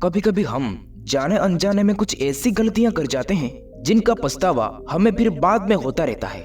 कभी कभी हम जाने अनजाने में कुछ ऐसी गलतियां कर जाते हैं जिनका पछतावा हमें फिर बाद में होता रहता है।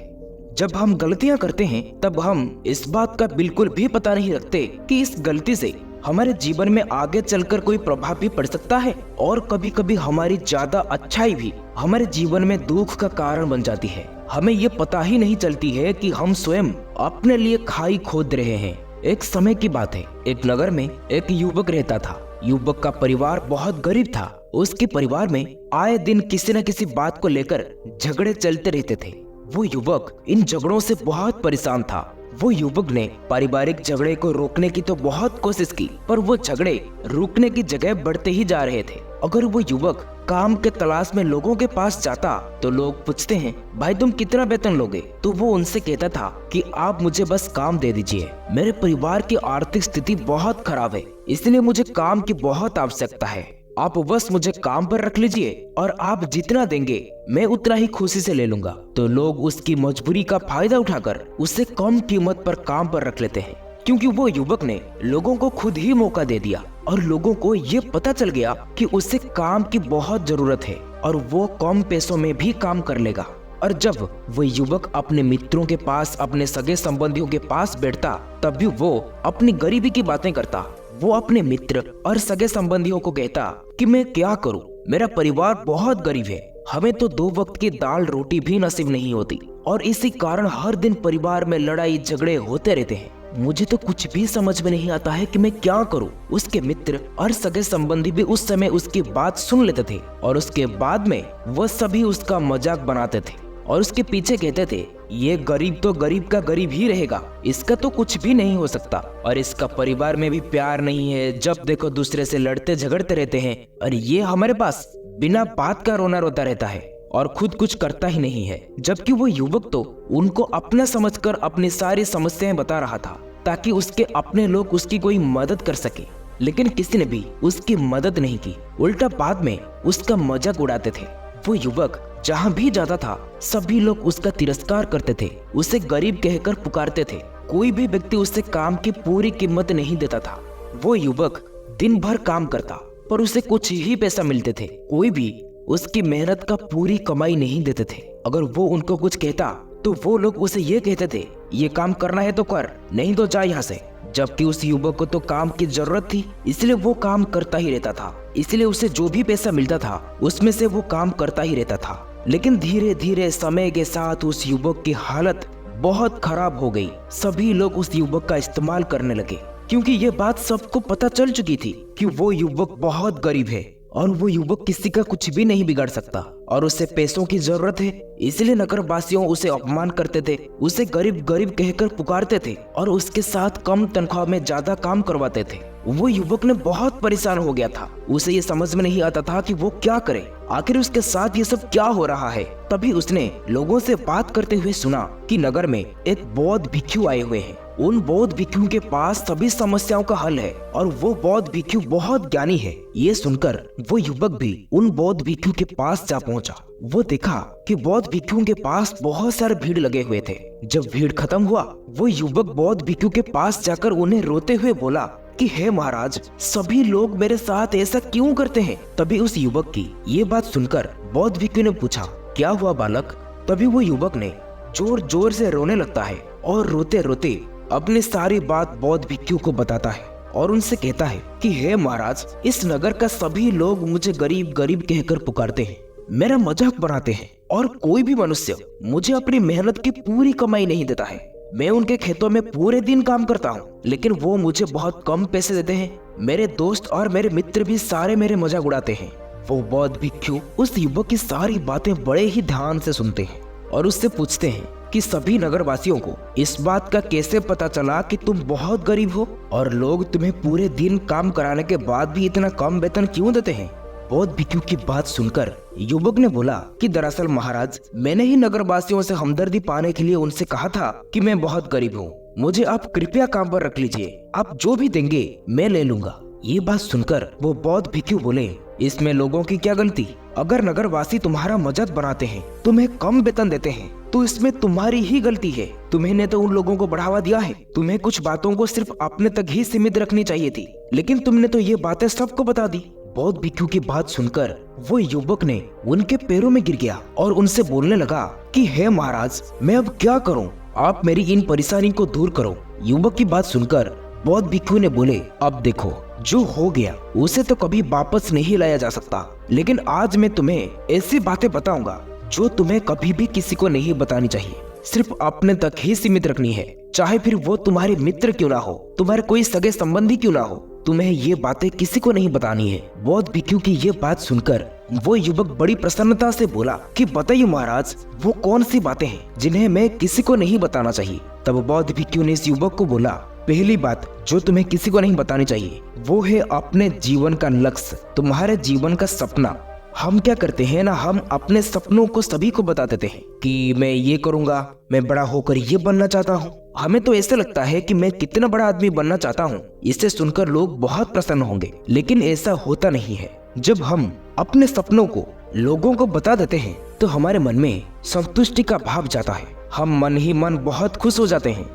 जब हम गलतियां करते हैं तब हम इस बात का बिल्कुल भी पता नहीं रखते कि इस गलती से हमारे जीवन में आगे चलकर कोई प्रभाव भी पड़ सकता है, और कभी कभी हमारी ज्यादा अच्छाई भी हमारे जीवन में दुख का कारण बन जाती है। हमें ये पता ही नहीं चलती है कि हम स्वयं अपने लिए खाई खोद रहे हैं। एक समय की बात है, एक नगर में एक युवक रहता था। युवक का परिवार बहुत गरीब था। उसके परिवार में आए दिन किसी न किसी बात को लेकर झगड़े चलते रहते थे। वो युवक इन झगड़ों से बहुत परेशान था। वो युवक ने पारिवारिक झगड़े को रोकने की तो बहुत कोशिश की, पर वो झगड़े रुकने की जगह बढ़ते ही जा रहे थे। अगर वो युवक काम के तलाश में लोगों के पास जाता तो लोग पूछते हैं, भाई तुम कितना वेतन लोगे? तो वो उनसे कहता था कि आप मुझे बस काम दे दीजिए, मेरे परिवार की आर्थिक स्थिति बहुत खराब है, इसलिए मुझे काम की बहुत आवश्यकता है। आप बस मुझे काम पर रख लीजिए और आप जितना देंगे मैं उतना ही खुशी से ले लूंगा। तो लोग उसकी मजबूरी का फायदा उठाकर उसे कम कीमत पर काम पर रख लेते हैं, क्योंकि वो युवक ने लोगों को खुद ही मौका दे दिया और लोगों को ये पता चल गया कि उसे काम की बहुत जरूरत है और वो कम पैसों में भी काम कर लेगा। और जब वो युवक अपने मित्रों के पास, अपने सगे संबंधियों के पास बैठता, तब भी वो अपनी गरीबी की बातें करता। वो अपने मित्र और सगे संबंधियों को कहता कि मैं क्या करूं, मेरा परिवार बहुत गरीब है, हमें तो 2 वक्त की दाल रोटी भी नसीब नहीं होती और इसी कारण हर दिन परिवार में लड़ाई झगड़े होते रहते हैं। मुझे तो कुछ भी समझ में नहीं आता है कि मैं क्या करूं। उसके मित्र और सगे संबंधी भी उस समय उसकी बात सुन लेते थे और उसके बाद में वह सभी उसका मजाक बनाते थे और उसके पीछे कहते थे, ये गरीब तो गरीब का गरीब ही रहेगा, इसका तो कुछ भी नहीं हो सकता और इसका परिवार में भी प्यार नहीं है, जब देखो दूसरे से लड़ते झगड़ते रहते हैं और ये हमारे पास बिना बात का रोना रोता रहता है और खुद कुछ करता ही नहीं है। जबकि वो युवक तो उनको अपना समझकर अपनी सारी समस्याएं बता रहा था ताकि उसके अपने लोग उसकी कोई मदद कर सके, लेकिन किसी ने भी उसकी मदद नहीं की, उल्टा बाद में उसका मजाक उड़ाते थे। वो युवक जहाँ भी जाता था सभी लोग उसका तिरस्कार करते थे, उसे गरीब कहकर पुकारते थे। कोई भी व्यक्ति उससे काम की पूरी कीमत नहीं देता था। वो युवक दिन भर काम करता पर उसे कुछ ही पैसा मिलते थे। कोई भी उसकी मेहनत का पूरी कमाई नहीं देते थे। अगर वो उनको कुछ कहता तो वो लोग उसे ये कहते थे, ये काम करना है तो कर, नहीं तो जा यहाँ से। जबकि उस युवक को तो काम की जरूरत थी, इसलिए वो काम करता ही रहता था। इसलिए उसे जो भी पैसा मिलता था उसमें से वो काम करता ही रहता था। लेकिन धीरे धीरे समय के साथ उस युवक की हालत बहुत खराब हो गई। सभी लोग उस युवक का इस्तेमाल करने लगे, क्योंकि ये बात सबको पता चल चुकी थी कि वो युवक बहुत गरीब है और वो युवक किसी का कुछ भी नहीं बिगाड़ सकता और उसे पैसों की जरूरत है। इसलिए नगरवासियों उसे अपमान करते थे, उसे गरीब गरीब कहकर पुकारते थे और उसके साथ कम तनख्वाह में ज्यादा काम करवाते थे। वो युवक ने बहुत परेशान हो गया था। उसे ये समझ में नहीं आता था कि वो क्या करे, आखिर उसके साथ ये सब क्या हो रहा है। तभी उसने लोगों से बात करते हुए सुना कि नगर में एक बौद्ध भिक्षु आए हुए हैं। उन बौद्ध भिक्षुओं के पास सभी समस्याओं का हल है और वो बौद्ध भिक्षु बहुत ज्ञानी है। ये सुनकर वो युवक भी उन बौद्ध भिक्षुओं के पास जा पहुंचा। वो देखा कि बौद्ध भिक्षुओं के पास बहुत सारे भीड़ लगे हुए थे। जब भीड़ खत्म हुआ, वो युवक बौद्ध भिक्षुओं के पास जाकर उन्हें रोते हुए बोला कि हे महाराज, सभी लोग मेरे साथ ऐसा क्यों करते हैं? तभी उस युवक की ये बात सुनकर बौद्ध भिक्षु ने पूछा, क्या हुआ बालक? तभी वो युवक ने जोर जोर से रोने लगता है और रोते रोते अपनी सारी बात बौद्ध भिक्षु को बताता है और उनसे कहता है कि हे महाराज, इस नगर का सभी लोग मुझे गरीब गरीब कहकर पुकारते हैं, मेरा मजाक बनाते हैं और कोई भी मनुष्य मुझे अपनी मेहनत की पूरी कमाई नहीं देता है। मैं उनके खेतों में पूरे दिन काम करता हूँ, लेकिन वो मुझे बहुत कम पैसे देते हैं। मेरे दोस्त और मेरे मित्र भी सारे मेरे मजाक उड़ाते हैं। वो बौद्ध भिक्षु उस युवक की सारी बातें बड़े ही ध्यान से सुनते हैं और उससे पूछते हैं कि सभी नगरवासियों को इस बात का कैसे पता चला कि तुम बहुत गरीब हो और लोग तुम्हें पूरे दिन काम कराने के बाद भी इतना कम वेतन क्यों देते हैं? बौद्ध भिक्षु की बात सुनकर युवक ने बोला कि दरअसल महाराज, मैंने ही नगरवासियों से हमदर्दी पाने के लिए उनसे कहा था कि मैं बहुत गरीब हूँ, मुझे आप कृपया काम पर रख लीजिए, आप जो भी देंगे मैं ले लूंगा। ये बात सुनकर वो बौद्ध भिक्षु बोले, इसमें लोगों की क्या गलती? अगर नगरवासी तुम्हारा मजाक बनाते हैं, तुम्हें कम वेतन देते हैं, तो इसमें तुम्हारी ही गलती है। तुम्हें तो उन लोगों को बढ़ावा दिया है। तुम्हें कुछ बातों को सिर्फ अपने तक ही सीमित रखनी चाहिए थी, लेकिन तुमने तो ये बातें सबको बता दी। बौद्ध भिक्षु की बात सुनकर वो युवक ने उनके पैरों में गिर गया और उनसे बोलने लगा कि हे महाराज, मैं अब क्या करूं? आप मेरी इन परेशानी को दूर करो। युवक की बात सुनकर बौद्ध भिक्षु ने बोले, अब देखो, जो हो गया उसे तो कभी वापस नहीं लाया जा सकता, लेकिन आज मैं तुम्हें ऐसी बातें बताऊंगा जो तुम्हें कभी भी किसी को नहीं बतानी चाहिए, सिर्फ अपने तक ही सीमित रखनी है। चाहे फिर वो तुम्हारे मित्र क्यों ना हो, तुम्हारे कोई सगे संबंधी क्यों ना हो, तुम्हें ये बातें किसी को नहीं बतानी है। बौद्ध भिक्षु की ये बात सुनकर वो युवक बड़ी प्रसन्नता से बोला कि बताइए महाराज, वो कौन सी बातें हैं जिन्हें मैं किसी को नहीं बताना चाहिए। तब बौद्ध भिक्षु ने इस युवक को बोला, पहली बात जो तुम्हें किसी को नहीं बतानी चाहिए वो है अपने जीवन का लक्ष्य, तुम्हारे जीवन का सपना। हम क्या करते हैं ना, हम अपने सपनों को सभी को बता देते हैं कि मैं ये करूंगा, मैं बड़ा होकर ये बनना चाहता हूँ। हमें तो ऐसा लगता है कि मैं कितना बड़ा आदमी बनना चाहता हूँ। इसे सुनकर लोग बहुत प्रसन्न होंगे, लेकिन ऐसा होता नहीं है। जब हम अपने सपनों को लोगों को बता देते हैं तो हमारे मन में संतुष्टि का भाव जाता है। हम मन ही मन बहुत खुश हो जाते हैं,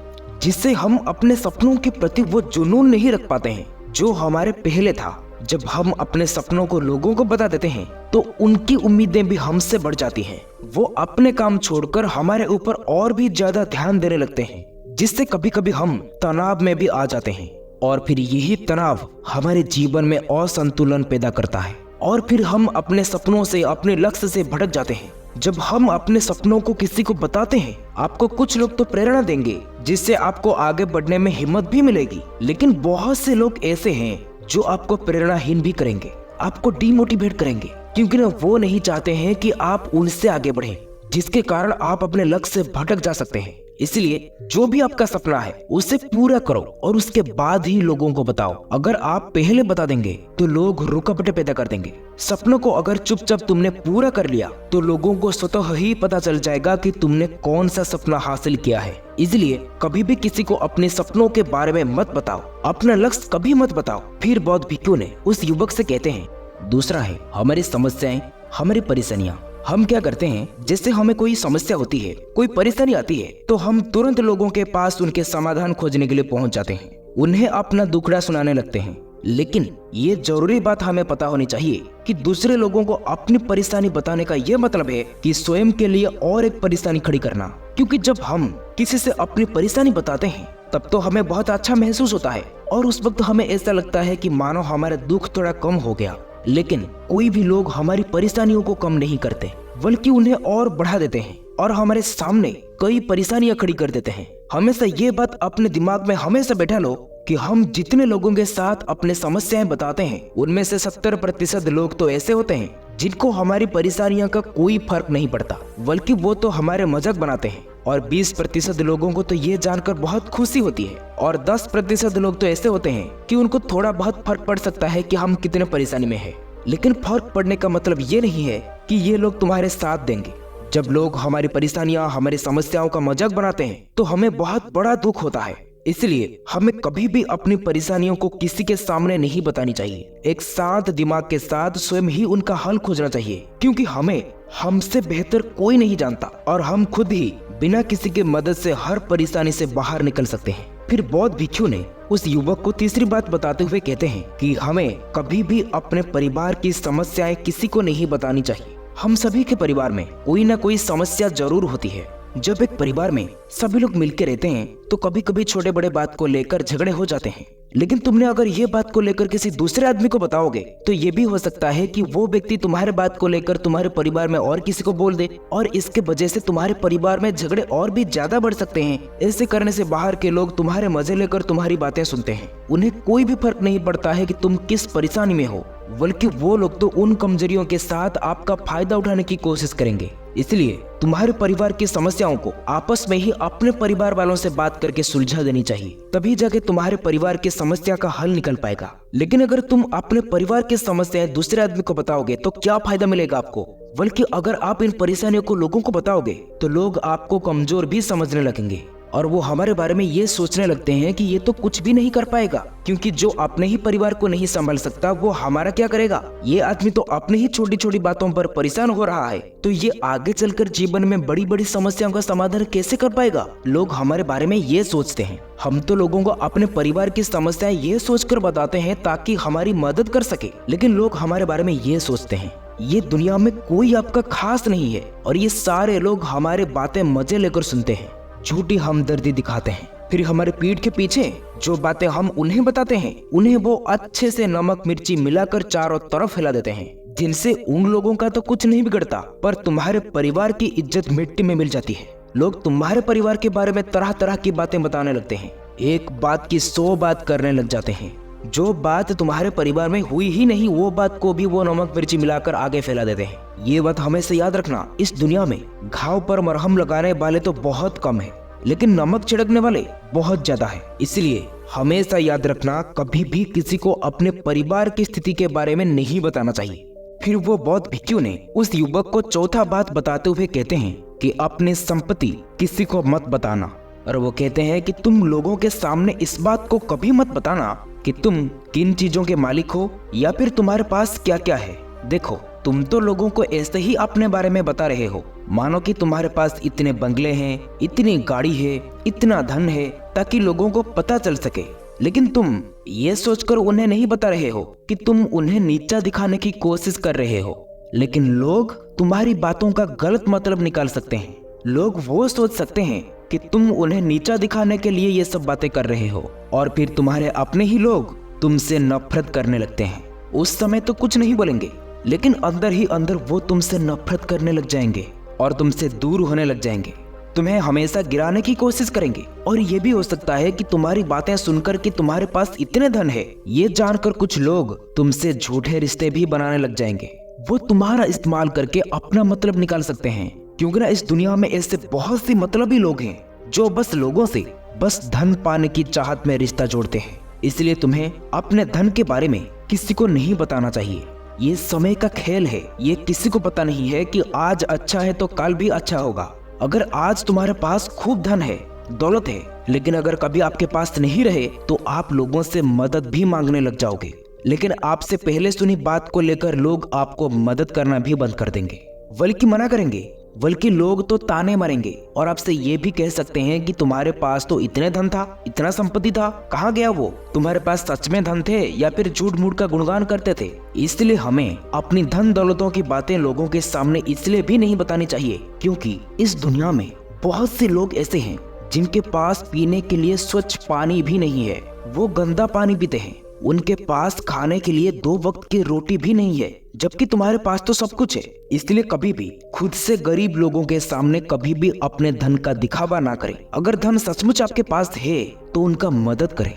जिससे हम अपने सपनों के प्रति वो जुनून नहीं रख पाते हैं जो हमारे पहले था। जब हम अपने सपनों को लोगों को बता देते हैं तो उनकी उम्मीदें भी हमसे बढ़ जाती हैं। वो अपने काम छोड़कर हमारे ऊपर और भी ज्यादा ध्यान देने लगते हैं, जिससे कभी कभी हम तनाव में भी आ जाते हैं और फिर यही तनाव हमारे जीवन में असंतुलन पैदा करता है और फिर हम अपने सपनों से, अपने लक्ष्य से भटक जाते हैं। जब हम अपने सपनों को किसी को बताते हैं, आपको कुछ लोग तो प्रेरणा देंगे जिससे आपको आगे बढ़ने में हिम्मत भी मिलेगी, लेकिन बहुत से लोग ऐसे हैं जो आपको प्रेरणाहीन भी करेंगे, आपको डिमोटिवेट करेंगे, क्योंकि ना वो नहीं चाहते हैं कि आप उनसे आगे बढ़ें, जिसके कारण आप अपने लक्ष्य से भटक जा सकते हैं। इसलिए जो भी आपका सपना है उसे पूरा करो और उसके बाद ही लोगों को बताओ। अगर आप पहले बता देंगे तो लोग रुकावटें पैदा कर देंगे। सपनों को अगर चुपचाप तुमने पूरा कर लिया तो लोगों को स्वतः ही पता चल जाएगा कि तुमने कौन सा सपना हासिल किया है। इसलिए कभी भी किसी को अपने सपनों के बारे में मत बताओ, अपना लक्ष्य कभी मत बताओ। फिर बौद्ध भिक्षु ने उस युवक से कहते हैं, दूसरा है हमारी समस्याएं, हमारी परेशानियां। हम क्या करते हैं, जैसे हमें कोई समस्या होती है, कोई परेशानी आती है, तो हम तुरंत लोगों के पास उनके समाधान खोजने के लिए पहुंच जाते हैं, उन्हें अपना दुखड़ा सुनाने लगते हैं। लेकिन ये जरूरी बात हमें पता होनी चाहिए कि दूसरे लोगों को अपनी परेशानी बताने का ये मतलब है कि स्वयं के लिए और एक परेशानी खड़ी करना। क्योंकि जब हम किसी से अपनी परेशानी बताते हैं तब तो हमें बहुत अच्छा महसूस होता है और उस वक्त हमें ऐसा लगता है कि मानो हमारा दुख थोड़ा कम हो गया। लेकिन कोई भी लोग हमारी परेशानियों को कम नहीं करते, बल्कि उन्हें और बढ़ा देते हैं और हमारे सामने कई परेशानियां खड़ी कर देते हैं। हमेशा ये बात अपने दिमाग में हमेशा बैठा लो कि हम जितने लोगों के साथ अपने समस्याएं बताते हैं, उनमें से 70% लोग तो ऐसे होते हैं जिनको हमारी परेशानियों का कोई फर्क नहीं पड़ता, बल्कि वो तो हमारे मजाक बनाते हैं। और 20% लोगों को तो ये जानकर बहुत खुशी होती है और 10% लोग तो ऐसे होते हैं कि उनको थोड़ा बहुत फर्क पड़ सकता है कि हम कितने परेशानी में हैं। लेकिन फर्क पड़ने का मतलब ये नहीं है कि ये लोग तुम्हारे साथ देंगे। जब लोग हमारी परेशानियां, हमारी समस्याओं का मजाक बनाते हैं तो हमें बहुत बड़ा दुख होता है। इसलिए हमें कभी भी अपनी परेशानियों को किसी के सामने नहीं बतानी चाहिए। एक शांत दिमाग के साथ स्वयं ही उनका हल खोजना चाहिए, क्योंकि हमें हमसे बेहतर कोई नहीं जानता और हम खुद ही बिना किसी के मदद से हर परेशानी से बाहर निकल सकते हैं। फिर बौद्ध भिक्षु ने उस युवक को तीसरी बात बताते हुए कहते हैं कि हमें कभी भी अपने परिवार की समस्याएं किसी को नहीं बतानी चाहिए। हम सभी के परिवार में कोई ना कोई समस्या जरूर होती है। जब एक परिवार में सभी लोग मिलकर रहते हैं तो कभी कभी छोटे बड़े बात को लेकर झगड़े हो जाते हैं। लेकिन तुमने अगर ये बात को लेकर किसी दूसरे आदमी को बताओगे तो ये भी हो सकता है कि वो व्यक्ति तुम्हारे बात को लेकर तुम्हारे परिवार में और किसी को बोल दे और इसके वजह से तुम्हारे परिवार में झगड़े और भी ज्यादा बढ़ सकते हैं। ऐसे करने से बाहर के लोग तुम्हारे मजे लेकर तुम्हारी बातें सुनते हैं। उन्हें कोई भी फर्क नहीं पड़ता है कि तुम किस परेशानी में हो, बल्कि वो लोग तो उन कमजोरियों के साथ आपका फायदा उठाने की कोशिश करेंगे। इसलिए तुम्हारे परिवार की समस्याओं को आपस में ही अपने परिवार वालों से बात करके सुलझा देनी चाहिए, तभी जाके तुम्हारे परिवार की समस्या का हल निकल पाएगा। लेकिन अगर तुम अपने परिवार की समस्याएं दूसरे आदमी को बताओगे तो क्या फायदा मिलेगा आपको? बल्कि अगर आप इन परेशानियों को लोगों को बताओगे तो लोग आपको कमजोर भी समझने लगेंगे और वो हमारे बारे में ये सोचने लगते हैं कि ये तो कुछ भी नहीं कर पाएगा, क्योंकि जो अपने ही परिवार को नहीं संभाल सकता वो हमारा क्या करेगा। ये आदमी तो अपनी ही छोटी छोटी बातों पर परेशान हो रहा है, तो ये आगे चलकर जीवन में बड़ी बड़ी समस्याओं का समाधान कैसे कर पाएगा। लोग हमारे बारे में ये सोचते हैं। हम तो लोगों को अपने परिवार की समस्याएं ये सोचकर बताते हैं ताकि हमारी मदद कर सके, लेकिन लोग हमारे बारे में ये सोचते हैं ये दुनिया में कोई आपका खास नहीं है, और ये सारे लोग हमारे बातें मजे लेकर सुनते हैं, झूठी हमदर्दी दिखाते हैं। फिर हमारे पीठ के पीछे जो बातें हम उन्हें बताते हैं उन्हें वो अच्छे से नमक मिर्ची मिलाकर चारों तरफ फैला देते हैं, जिनसे उन लोगों का तो कुछ नहीं बिगड़ता, पर तुम्हारे परिवार की इज्जत मिट्टी में मिल जाती है। लोग तुम्हारे परिवार के बारे में तरह तरह की बातें बताने लगते हैं, एक बात की 100 बात करने लग जाते हैं। जो बात तुम्हारे परिवार में हुई ही नहीं वो बात को भी वो नमक मिर्ची मिलाकर आगे फैला देते हैं। ये बात हमेशा याद रखना, इस दुनिया में घाव पर मरहम लगाने वाले तो बहुत कम है, लेकिन नमक छिड़कने वाले बहुत ज्यादा है। इसलिए हमेशा याद रखना, कभी भी किसी को अपने परिवार की स्थिति के बारे में नहीं बताना चाहिए। फिर वो बौद्ध भिक्षु ने उस युवक को चौथा बात बताते हुए कहते हैं कि अपनी संपत्ति किसी को मत बताना, और वो कहते हैं कि तुम लोगों के सामने इस बात को कभी मत बताना कि तुम किन चीजों के मालिक हो या फिर तुम्हारे पास क्या क्या है। देखो, तुम तो लोगों को ऐसे ही अपने बारे में बता रहे हो, मानो कि तुम्हारे पास इतने बंगले हैं, इतनी गाड़ी है, इतना धन है, ताकि लोगों को पता चल सके। लेकिन तुम ये सोचकर उन्हें नहीं बता रहे हो कि तुम उन्हें नीचा दिखाने की कोशिश कर रहे हो। लेकिन लोग तुम्हारी बातों का गलत मतलब निकाल सकते हैं। लोग वो सोच सकते हैं कि तुम उन्हें नीचा दिखाने के लिए ये सब बातें कर रहे हो, और फिर तुम्हारे अपने ही लोग तुमसे नफरत करने लगते हैं। उस समय तो कुछ नहीं बोलेंगे, लेकिन अंदर ही अंदर वो तुमसे नफरत करने लग जाएंगे और तुमसे दूर होने लग जाएंगे। तुम्हें हमेशा गिराने की कोशिश करेंगे, और ये भी हो सकता है कि तुम्हारी बातें सुनकर कि तुम्हारे पास इतने धन है, ये जानकर कुछ लोग तुमसे झूठे रिश्ते भी बनाने लग जाएंगे। वो तुम्हारा इस्तेमाल करके अपना मतलब निकाल सकते हैं, क्योंकि ना इस दुनिया में ऐसे बहुत सी मतलबी लोग हैं जो बस लोगों से बस धन पाने की चाहत में रिश्ता जोड़ते हैं। इसलिए तुम्हें अपने धन के बारे में किसी को नहीं बताना चाहिए। ये समय का खेल है, ये किसी को पता नहीं है कि आज अच्छा है तो कल भी अच्छा होगा। अगर आज तुम्हारे पास खूब धन है, दौलत है, लेकिन अगर कभी आपके पास नहीं रहे तो आप लोगों से मदद भी मांगने लग जाओगे। लेकिन आपसे पहले सुनी बात को लेकर लोग आपको मदद करना भी बंद कर देंगे, बल्कि मना करेंगे। बल्कि लोग तो ताने मारेंगे और आपसे ये भी कह सकते हैं कि तुम्हारे पास तो इतने धन था, इतना संपत्ति था, कहाँ गया वो? तुम्हारे पास सच में धन थे या फिर झूठ मूठ का गुणगान करते थे? इसलिए हमें अपनी धन दौलतों की बातें लोगों के सामने इसलिए भी नहीं बतानी चाहिए क्योंकि इस दुनिया में बहुत से लोग ऐसे हैं जिनके पास पीने के लिए स्वच्छ पानी भी नहीं है, वो गंदा पानी पीते हैं। उनके पास खाने के लिए 2 वक्त की रोटी भी नहीं है, जबकि तुम्हारे पास तो सब कुछ है। इसलिए कभी भी खुद से गरीब लोगों के सामने कभी भी अपने धन का दिखावा ना करें। अगर धन सचमुच आपके पास है तो उनका मदद करें।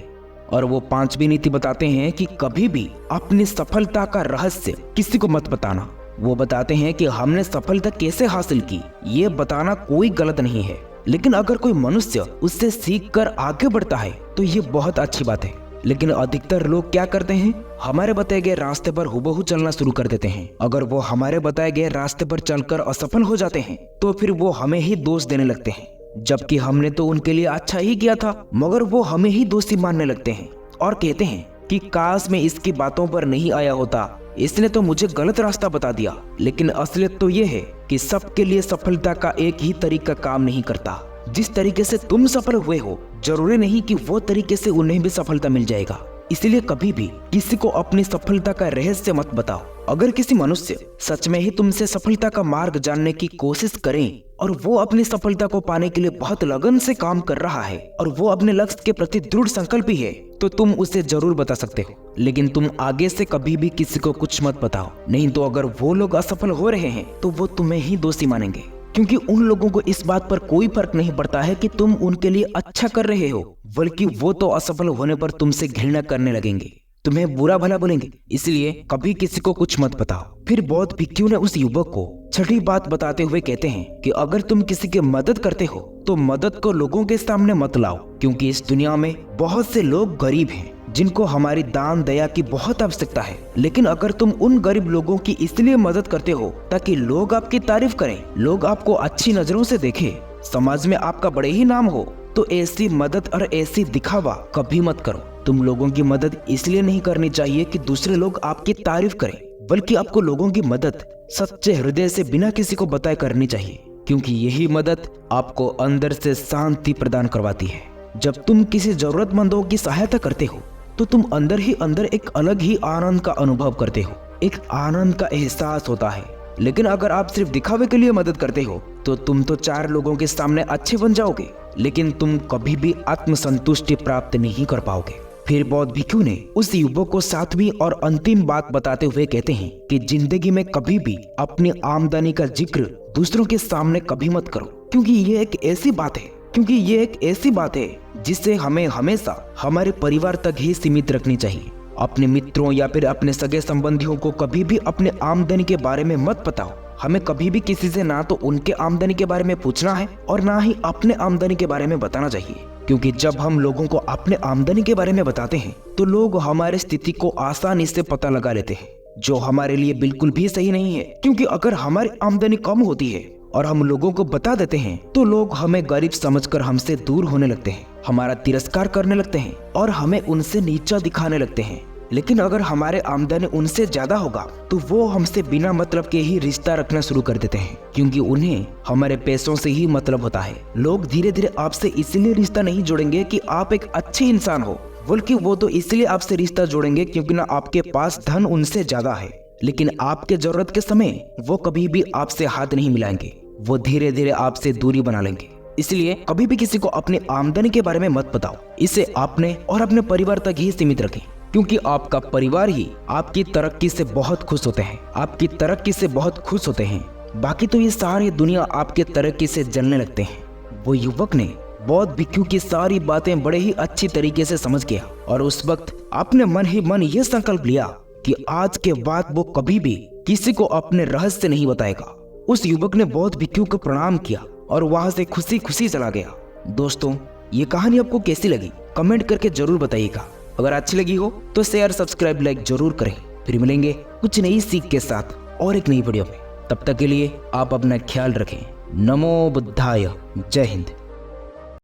और वो 5वीं नीति बताते हैं कि कभी भी अपनी सफलता का रहस्य किसी को मत बताना। वो बताते हैं कि हमने सफलता कैसे हासिल की, ये बताना कोई गलत नहीं है, लेकिन अगर कोई मनुष्य उससे सीख कर आगे बढ़ता है तो ये बहुत अच्छी बात है। लेकिन अधिकतर लोग क्या करते हैं, हमारे बताए गए रास्ते पर हुबहू चलना शुरू कर देते हैं। अगर वो हमारे बताए गए रास्ते पर चलकर असफल हो जाते हैं तो फिर वो हमें ही दोष देने लगते हैं, जबकि हमने तो उनके लिए अच्छा ही किया था, मगर वो हमें ही दोषी मानने लगते हैं और कहते हैं कि काश मैं इसकी बातों पर नहीं आया होता, इसने तो मुझे गलत रास्ता बता दिया। लेकिन असलियत तो ये है कि सबके लिए सफलता का एक ही तरीका काम नहीं करता। जिस तरीके से तुम सफल हुए हो जरूरी नहीं कि वो तरीके से उन्हें भी सफलता मिल जाएगा। इसलिए कभी भी किसी को अपनी सफलता का रहस्य मत बताओ। अगर किसी मनुष्य सच में ही तुमसे सफलता का मार्ग जानने की कोशिश करें और वो अपनी सफलता को पाने के लिए बहुत लगन से काम कर रहा है और वो अपने लक्ष्य के प्रति दृढ़ संकल्पी है तो तुम उसे जरूर बता सकते हो। लेकिन तुम आगे से कभी भी किसी को कुछ मत बताओ, नहीं तो अगर वो लोग असफल हो रहे हैं तो वो तुम्हें ही दोषी मानेंगे, क्योंकि उन लोगों को इस बात पर कोई फर्क नहीं पड़ता है कि तुम उनके लिए अच्छा कर रहे हो, बल्कि वो तो असफल होने पर तुमसे घृणा करने लगेंगे, तुम्हें बुरा भला बोलेंगे। इसलिए कभी किसी को कुछ मत बताओ। फिर बौद्ध भिक्षु ने उस युवक को 6ठी बात बताते हुए कहते हैं कि अगर तुम किसी की मदद करते हो तो मदद को लोगों के सामने मत लाओ, क्योंकि इस दुनिया में बहुत से लोग गरीब हैं जिनको हमारी दान दया की बहुत आवश्यकता है। लेकिन अगर तुम उन गरीब लोगों की इसलिए मदद करते हो ताकि लोग आपकी तारीफ करें, लोग आपको अच्छी नजरों से देखें, समाज में आपका बड़े ही नाम हो, तो ऐसी मदद और ऐसी दिखावा कभी मत करो। तुम लोगों की मदद इसलिए नहीं करनी चाहिए कि दूसरे लोग आपकी तारीफ करें, बल्कि आपको लोगों की मदद सच्चे हृदय से बिना किसी को बताए करनी चाहिए, क्योंकि यही मदद आपको अंदर से शांति प्रदान करवाती है। जब तुम किसी जरूरतमंदों की सहायता करते हो तो तुम अंदर ही अंदर एक अलग ही आनंद का अनुभव करते हो, एक आनंद का एहसास होता है। लेकिन अगर आप सिर्फ दिखावे के लिए मदद करते हो तो तुम तो 4 लोगों के सामने अच्छे बन जाओगे, लेकिन तुम कभी भी आत्मसंतुष्टि प्राप्त नहीं कर पाओगे। फिर बौद्ध भिक्षु ने उस युवक को 7वीं और अंतिम बात बताते हुए कहते हैं कि जिंदगी में कभी भी अपनी आमदनी का जिक्र दूसरों के सामने कभी मत करो, क्योंकि ये एक ऐसी बात है जिससे हमें हमेशा हमारे परिवार तक ही सीमित रखनी चाहिए। अपने मित्रों या फिर अपने सगे संबंधियों को कभी भी अपने आमदनी के बारे में मत बताओ। हमें कभी भी किसी से ना तो उनके आमदनी के बारे में पूछना है और ना ही अपने आमदनी के बारे में बताना चाहिए, क्योंकि जब हम लोगों को अपने आमदनी के बारे में बताते हैं तो लोग हमारी स्थिति को आसानी से पता लगा लेते हैं, जो हमारे लिए बिल्कुल भी सही नहीं है। क्योंकि अगर हमारी आमदनी कम होती है और हम लोगों को बता देते हैं तो लोग हमें गरीब समझकर हमसे दूर होने लगते हैं, हमारा तिरस्कार करने लगते हैं और हमें उनसे नीचा दिखाने लगते हैं। लेकिन अगर हमारे आमदनी उनसे ज्यादा होगा तो वो हमसे बिना मतलब के ही रिश्ता रखना शुरू कर देते हैं, क्योंकि उन्हें हमारे पैसों से ही मतलब होता है। लोग धीरे धीरे आपसे इसलिए रिश्ता नहीं जोड़ेंगे कि आप एक अच्छे इंसान हो, बल्कि वो तो इसलिए आपसे रिश्ता जोड़ेंगे क्योंकि ना आपके पास धन उनसे ज्यादा है। लेकिन आपके जरूरत के समय वो कभी भी आपसे हाथ नहीं मिलाएंगे, वो धीरे धीरे आपसे दूरी बना लेंगे। इसलिए कभी भी किसी को अपनी आमदनी के बारे में मत बताओ, इसे अपने और अपने परिवार तक ही सीमित रखें, क्योंकि आपका परिवार ही आपकी तरक्की से बहुत खुश होते हैं, बाकी तो ये सारी दुनिया आपके तरक्की से जलने लगते हैं। वो युवक ने बौद्ध भिक्षु की सारी बातें बड़े ही अच्छी तरीके से समझ गया और उस वक्त अपने मन ही मन ये संकल्प लिया कि आज के बाद वो कभी भी किसी को अपने रहस्य नहीं बताएगा। उस युवक ने बौद्ध भिक्षु को प्रणाम किया और वहां से खुशी खुशी चला गया। दोस्तों, ये कहानी आपको कैसी लगी कमेंट करके जरूर बताइएगा। अगर अच्छी लगी हो तो शेयर, सब्सक्राइब, लाइक जरूर करें। फिर मिलेंगे कुछ नई सीख के साथ और एक नई वीडियो में। तब तक के लिए आप अपना ख्याल रखें। नमो बुद्धाय। जय हिंद।